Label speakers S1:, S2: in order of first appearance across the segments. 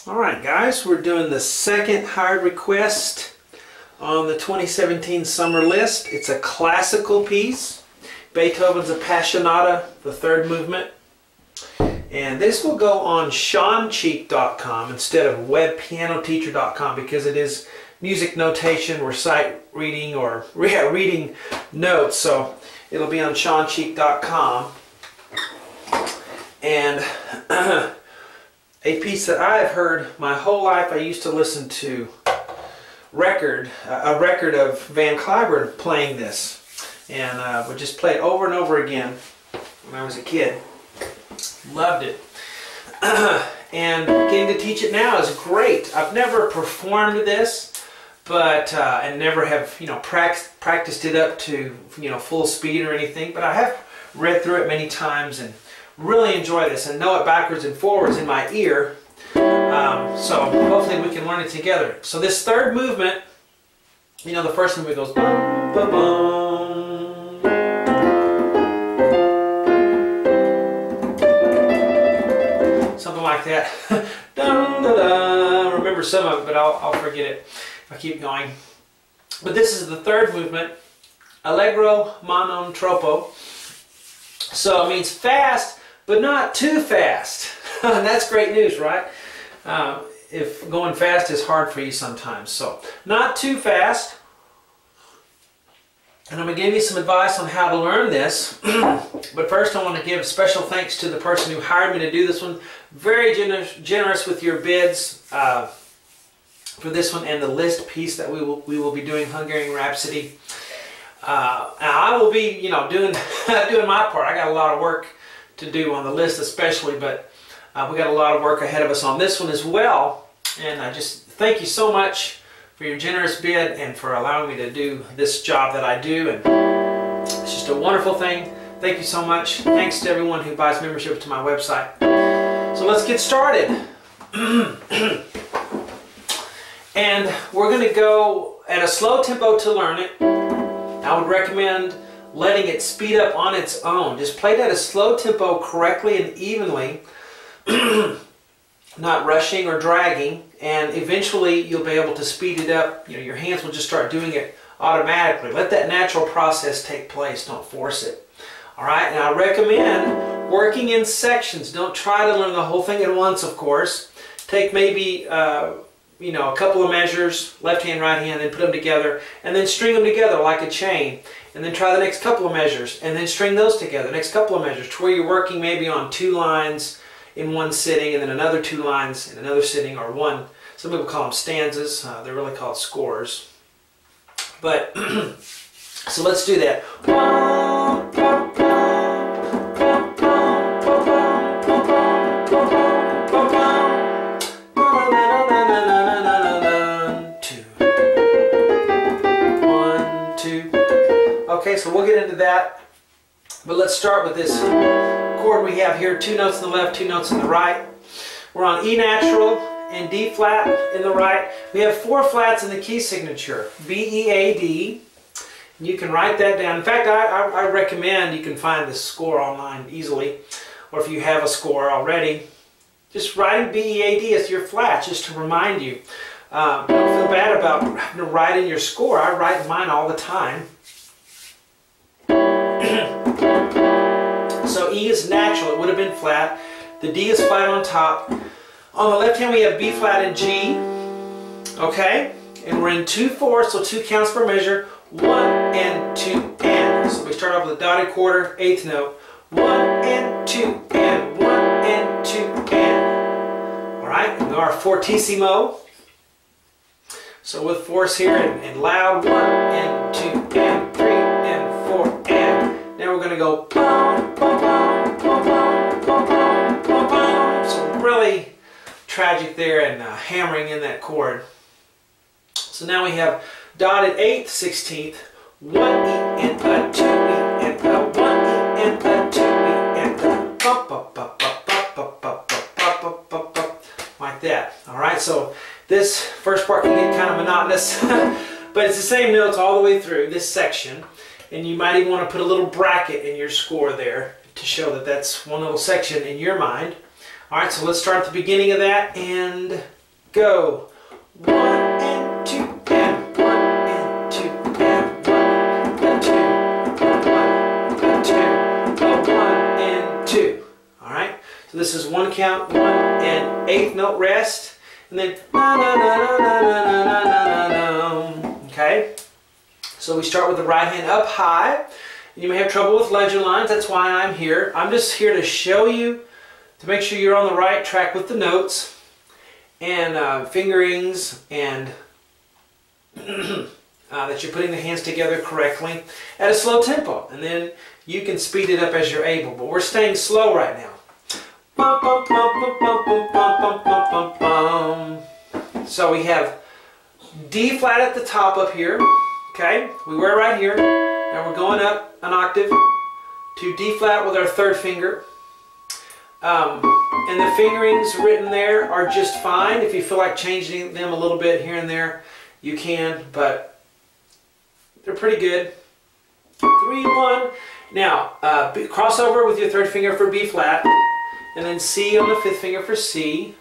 S1: Alright guys, we're doing the second hired request on the 2017 summer list. It's a classical piece, Beethoven's Appassionata, the third movement. And this will go on SeanCheek.com instead of webpianoteacher.com because it is music notation or sight reading or reading notes. So it'll be on SeanCheek.com. And a piece that I've heard my whole life. I used to listen to a record of Van Cliburn playing this, and would just play it over and over again when I was a kid. Loved it. And getting to teach it now is great. I've never performed this, but and never have practiced it up to full speed or anything. But I have read through it many times and really enjoy this and know it backwards and forwards in my ear. So hopefully we can learn it together. So this third movement, the first movement goes bum, bum, bum. Something like that. Dun, da, da. Remember some of it, but I'll forget it if I keep going. But this is the third movement, Allegro ma non troppo. So it means fast, but not too fast. And that's great news, right? If going fast is hard for you sometimes. So not too fast. And I'm going to give you some advice on how to learn this. But first I want to give special thanks to the person who hired me to do this one. Very generous with your bids for this one and the list piece that we will be doing, Hungarian Rhapsody. I will be, doing my part. I got a lot of work to do on the list especially, but we got a lot of work ahead of us on this one as well. And I just thank you so much for your generous bid and for allowing me to do this job that I do. And it's just a wonderful thing. Thank you so much. Thanks to everyone who buys membership to my website. So let's get started. And we're going to go at a slow tempo to learn it. I would recommend letting it speed up on its own. Just play it at a slow tempo correctly and evenly, not rushing or dragging, and eventually you'll be able to speed it up. Your hands will just start doing it automatically. Let that natural process take place. Don't force it. All right, now I recommend working in sections. Don't try to learn the whole thing at once, of course. Take maybe a couple of measures, left hand, right hand, then put them together, and then string them together like a chain. And then try the next couple of measures, and then string those together, next couple of measures, to where you're working maybe on 2 lines in one sitting, and then another 2 lines in another sitting, or one. Some people call them stanzas. They're really called scores. But, so let's do that. Okay, so we'll get into that, but let's start with this chord we have here. 2 notes in the left, 2 notes in the right. We're on E natural and D flat in the right. We have 4 flats in the key signature, B, E, A, D. And you can write that down. In fact, I recommend you can find this score online easily, or if you have a score already, just writing B, E, A, D as your flats, just to remind you. Don't feel bad about writing your score. I write mine all the time. So E is natural, it would have been flat. The D is flat on top. On the left hand we have B flat and G. Okay? And we're in 2/4, so 2 counts per measure. 1 and 2 and. So we start off with a dotted quarter, 8th note. 1 and 2 and. 1 and 2 and. Alright, we go our fortissimo. So with force here and loud, 1 and 2 and 3 and 4 and. Now we're going to go bum, bum, bum, bum, bum, bum, bum, bum, bum. So really tragic there and hammering in that chord. So now we have dotted 8th, 16th, 1 E and a 2 E and a 1 E and a 2 E and a bum, bum, bum, bum, bum, bum, bum, bum, bum, bum, like that. Alright, so this first part can get kind of monotonous, but it's the same notes all the way through this section. And you might even want to put a little bracket in your score there to show that that's one little section in your mind. Alright, so let's start at the beginning of that and go. 1 and 2 and 1 and 2 and 1 and 2, 1 and 2. All right. So this is one count, 1 and 8th note rest, and then na na na na na na na na na. Okay. So we start with the right hand up high. You may have trouble with ledger lines. That's why I'm here. I'm just here to show you, to make sure you're on the right track with the notes and fingerings, and that you're putting the hands together correctly at a slow tempo. And then you can speed it up as you're able. But we're staying slow right now. So we have D flat at the top up here. Okay, we were right here. Now we're going up an octave to D flat with our third finger. And the fingerings written there are just fine. If you feel like changing them a little bit here and there, you can, but they're pretty good. 3, 1. Now, cross over with your third finger for B flat, and then C on the 5th finger for C.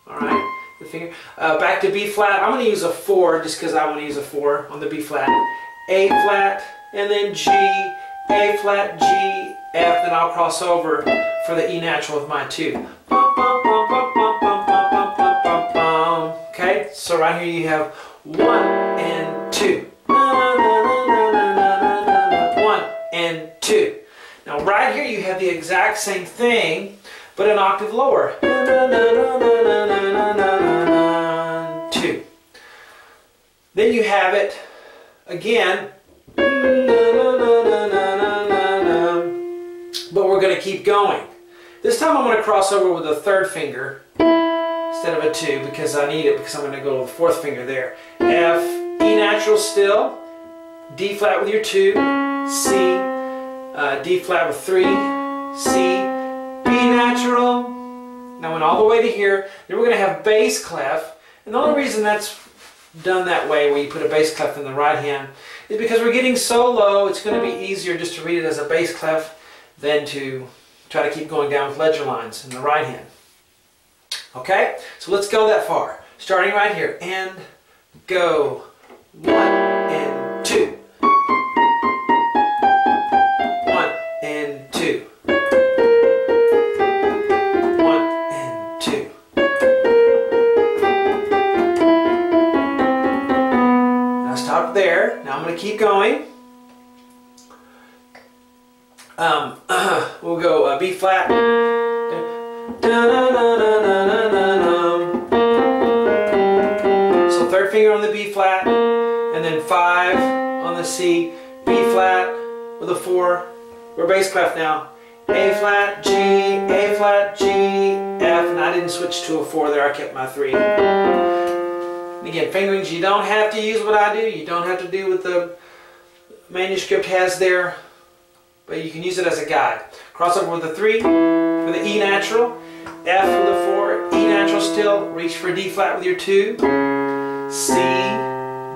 S1: All right, the finger. Back to B flat. I'm going to use a 4 just because I want to use a 4 on the B flat. A flat, and then G, A flat, G, F, then I'll cross over for the E natural with my 2. Okay, so right here you have 1 and 2. 1 and 2. Now right here you have the exact same thing, but an octave lower. 2. Then you have it again, but we're going to keep going. This time I'm going to cross over with a third finger instead of a 2 because I need it, because I'm going to go with the 4th finger there. F, E natural still, D flat with your 2, C, D flat with 3, C, B natural. Now went all the way to here. Then we're going to have bass clef, and the only reason that's done that way, where you put a bass clef in the right hand, is because we're getting so low. It's going to be easier just to read it as a bass clef than to try to keep going down with ledger lines in the right hand. Okay, so let's go that far. Starting right here, and go. 1 and 2. 1 and 2. 1 and 2. Now stop there. Now I'm going to keep going. We'll go B flat. So third finger on the B flat, and then 5 on the C, B flat with a 4. We're bass clef now. A flat, G, A flat, G, F, and I didn't switch to a 4 there. I kept my 3. And again, fingerings, you don't have to use what I do. You don't have to do what the manuscript has there, but you can use it as a guide. Cross over with a 3 for the E natural, F with a 4, E natural still, reach for D flat with your 2, C,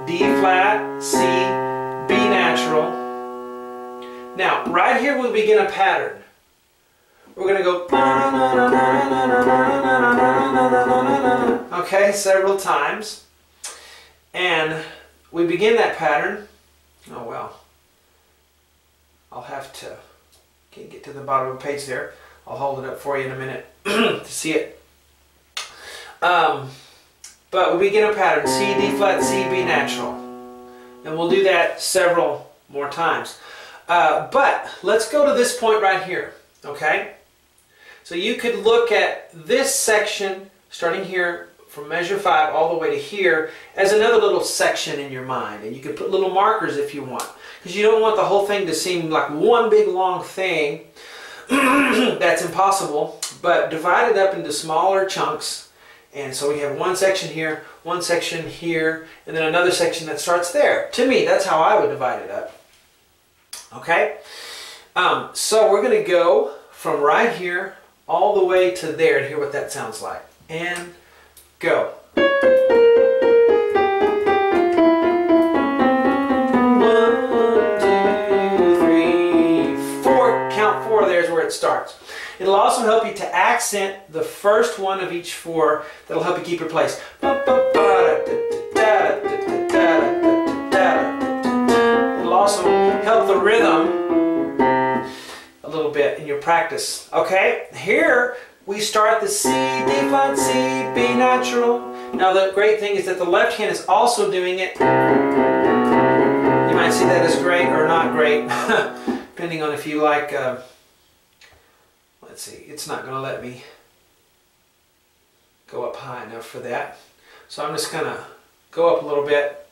S1: D flat, C, B natural. Now, right here we'll begin a pattern. We're going to go, okay, several times. And we begin that pattern. Oh well, I'll have to, can't get to the bottom of the page there. I'll hold it up for you in a minute to see it. But we begin a pattern, C, D flat, C, B natural. And we'll do that several more times. But let's go to this point right here, okay? So you could look at this section, starting here from measure 5 all the way to here, as another little section in your mind. And you can put little markers if you want, because you don't want the whole thing to seem like one big long thing. That's impossible, but divide it up into smaller chunks. And so we have one section here, one section here, and then another section that starts there. To me, that's how I would divide it up. Okay? So we're going to go from right here all the way to there and hear what that sounds like. And go. 1, 2, 3, 4. Count 4, there's where it starts. It'll also help you to accent the first one of each four. That'll help you keep your place. It'll also help the rhythm a little bit in your practice. Okay, here we start the C, D flat, C, B natural. Now the great thing is that the left hand is also doing it. You might see that as great or not great, depending on if you like, let's see, it's not going to let me go up high enough for that. So I'm just going to go up a little bit,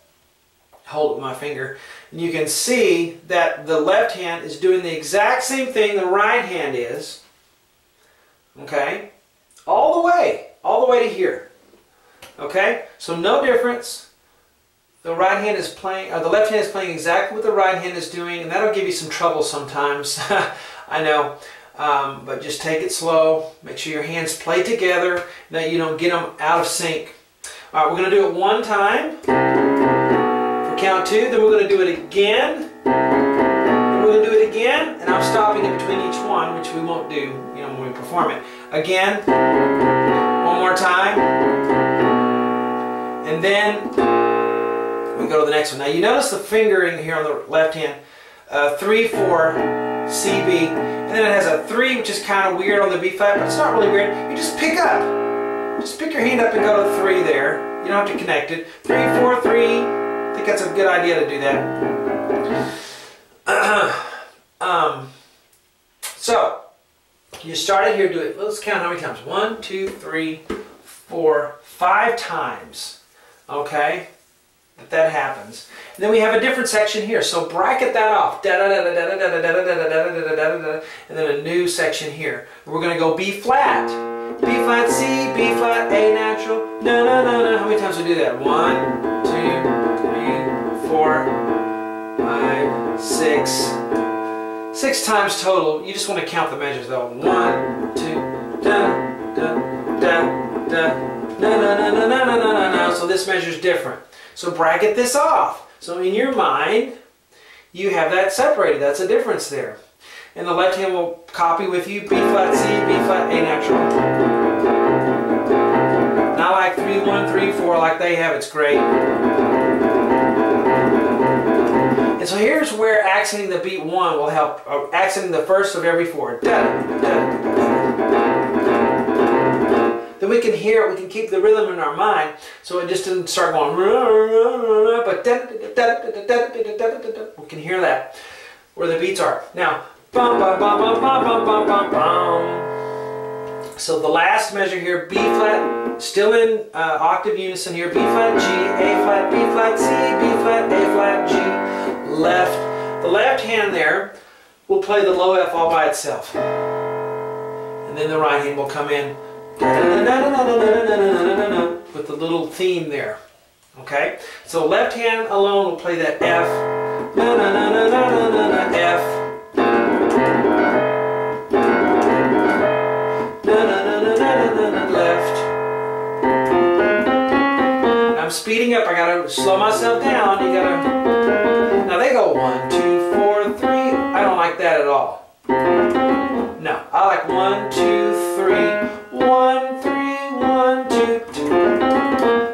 S1: hold it with my finger, and you can see that the left hand is doing the exact same thing the right hand is. Okay? All the way to here. Okay? So no difference. The right hand is playing, the left hand is playing exactly what the right hand is doing, and that'll give you some trouble sometimes. I know. But just take it slow. Make sure your hands play together, that you don't get them out of sync. Alright, we're going to do it one time for count 2, then we're going to do it again, then we're going to do it again, and I'm stopping in between each one, which we won't do, you know, when we perform it. Again, one more time, and then we go to the next one. Now you notice the fingering here on the left hand, 3, 4, C, B, and then it has a 3, which is kind of weird on the B flat, but it's not really weird. You just pick up. Just pick your hand up and go to 3 there. You don't have to connect it. 3, 4, 3. I think that's a good idea to do that. So, you started here, do it. Let's count how many times. 1, 2, 3, 4, 5 times. Okay? That happens. And then we have a different section here. So bracket that off. And then a new section here. We're going to go B flat. B flat, C, B flat, A natural. No, no, no, no. How many times do we do that? 1, 2, 3, 4, 5, 6. 6 times total. You just want to count the measures though. 1, 2, da, da, da, da. No, no, no, no, no, no, no, no. So this measure's different. So bracket this off. So in your mind, you have that separated. That's a difference there. And the left hand will copy with you B flat, C, B flat, A natural. Not like 3, 1, 3, 4 like they have. It's great. And so here's where accenting the beat 1 will help. Accenting the first of every 4. Da, da, da. Then we can hear it, we can keep the rhythm in our mind, so it just doesn't start going, but we can hear that, where the beats are. Now, bum, bum, bum, bum, bum, bum, bum, bum, bum. So the last measure here, B flat, still in octave unison here, B flat, G, A flat, B flat, C, B flat, A flat, G, left. The left hand there will play the low F all by itself. And then the right hand will come in with the little theme there. Okay? So left hand alone will play that F, F, left. I'm speeding up. I gotta slow myself down. You gotta. Now they go 1, 2, 4, 3. I don't like that at all. No, I like 1, 2, 3. 1, 3, 1, 2, 2.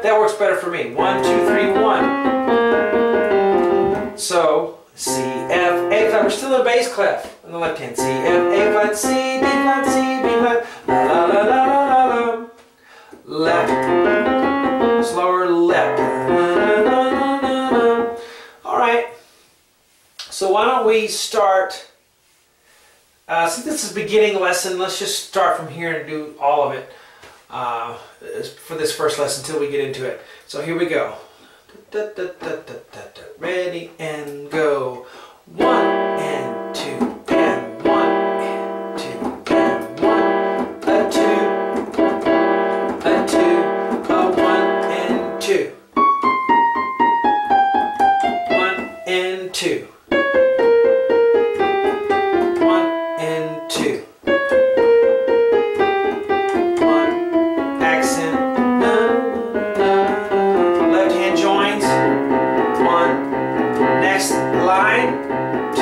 S1: That works better for me. 1, 2, 3, 1. So C, F, A flat. We're still in a bass clef on the left hand. C, F, A flat, C, B flat, C, B flat. La la la la la la. Left. Slower left. All right. So why don't we start? Since this is a beginning lesson, let's just start from here and do all of it for this first lesson until we get into it. So here we go. Ready and go. 1 and 2 and 1 and 2 and 1, a 2, a 2, a 1 and 2, 1 and 2. Line, 2,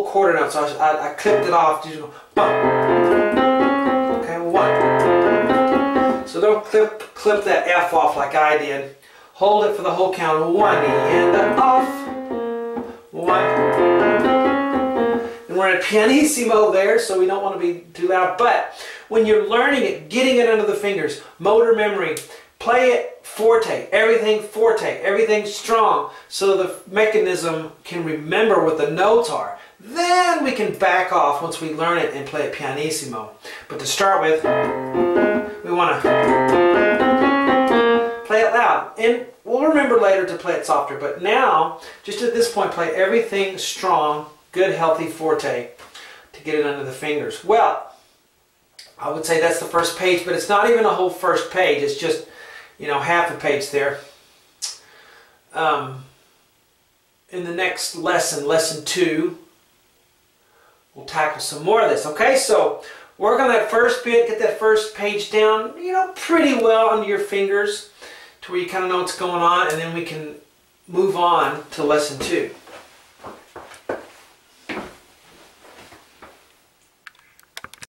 S1: quarter note, so I clipped it off. Just go, bum. Okay, 1. So don't clip that F off like I did. Hold it for the whole count. 1, and off. 1. And we're in pianissimo there, so we don't want to be too loud. But when you're learning it, getting it under the fingers, motor memory, play it forte, everything strong, so the mechanism can remember what the notes are. Then we can back off once we learn it and play it pianissimo. But to start with, we want to play it loud. And we'll remember later to play it softer. But now, just at this point, play everything strong, good, healthy forte to get it under the fingers. Well, I would say that's the first page, but it's not even a whole first page. It's just, you know, half a page there. In the next lesson, lesson 2, we'll tackle some more of this. Okay, so work on that first bit, get that first page down, you know, pretty well under your fingers to where you kind of know what's going on, and then we can move on to lesson 2.